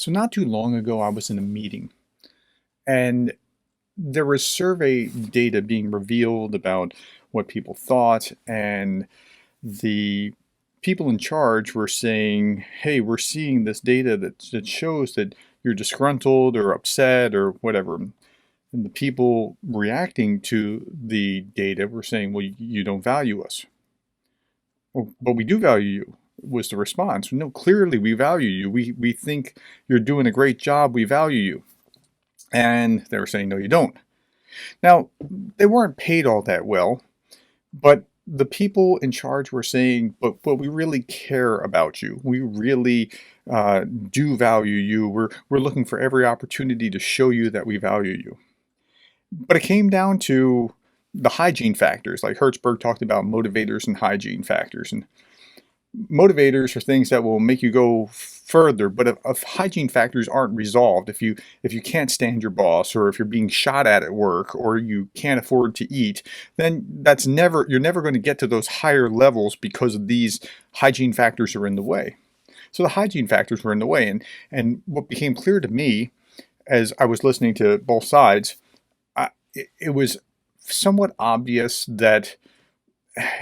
So not too long ago, I was in a meeting and there was survey data being revealed about what people thought, and the people in charge were saying, hey, we're seeing this data that shows that you're disgruntled or upset or whatever. And the people reacting to the data were saying, well, you don't value us. Well, but we do value you, was the response. No, clearly we value you. We think you're doing a great job. We value you. And they were saying, no, you don't. Now, they weren't paid all that well, but the people in charge were saying, but we really care about you. We really do value you. We're looking for every opportunity to show you that we value you. But it came down to the hygiene factors, like Hertzberg talked about motivators and hygiene factors. And motivators are things that will make you go further, but if hygiene factors aren't resolved, if you can't stand your boss, or if you're being shot at work, or you can't afford to eat, then you're never going to get to those higher levels because these hygiene factors are in the way. So the hygiene factors were in the way, and what became clear to me as I was listening to both sides, it was somewhat obvious that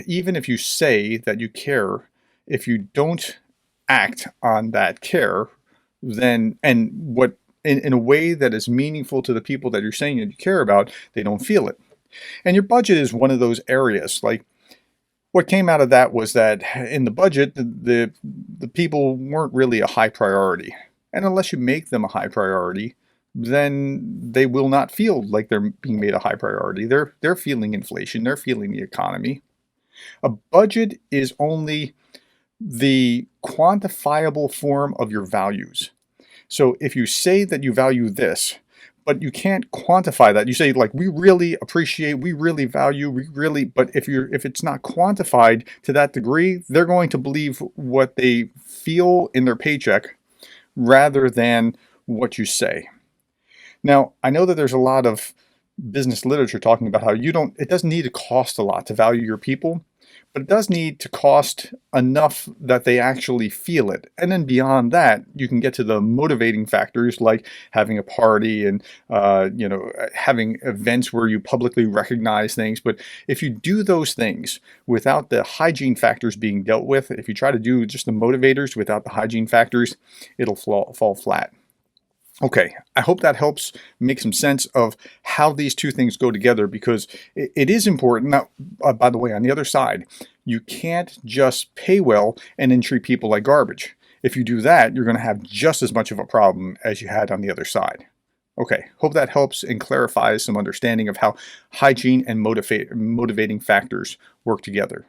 even if you say that you care, if you don't act on that care, then in a way that is meaningful to the people that you're saying that you care about, they don't feel it. And your budget is one of those areas. Like, what came out of that was that in the budget, the people weren't really a high priority. And unless you make them a high priority, then they will not feel like they're being made a high priority. They're feeling inflation, they're feeling the economy. A budget is only the quantifiable form of your values. So if you say that you value this, but you can't quantify that, you say, like, we really appreciate, we really value, but if it's not quantified to that degree, they're going to believe what they feel in their paycheck rather than what you say. Now, I know that there's a lot of business literature talking about how it doesn't need to cost a lot to value your people, but it does need to cost enough that they actually feel it. And then beyond that, you can get to the motivating factors, like having a party and having events where you publicly recognize things. But if you do those things without the hygiene factors being dealt with, if you try to do just the motivators without the hygiene factors, it'll fall flat. Okay, I hope that helps make some sense of how these two things go together, because it is important. Now, by the way, on the other side, you can't just pay well and then treat people like garbage. If you do that, you're going to have just as much of a problem as you had on the other side. Okay, hope that helps and clarifies some understanding of how hygiene and motivating factors work together.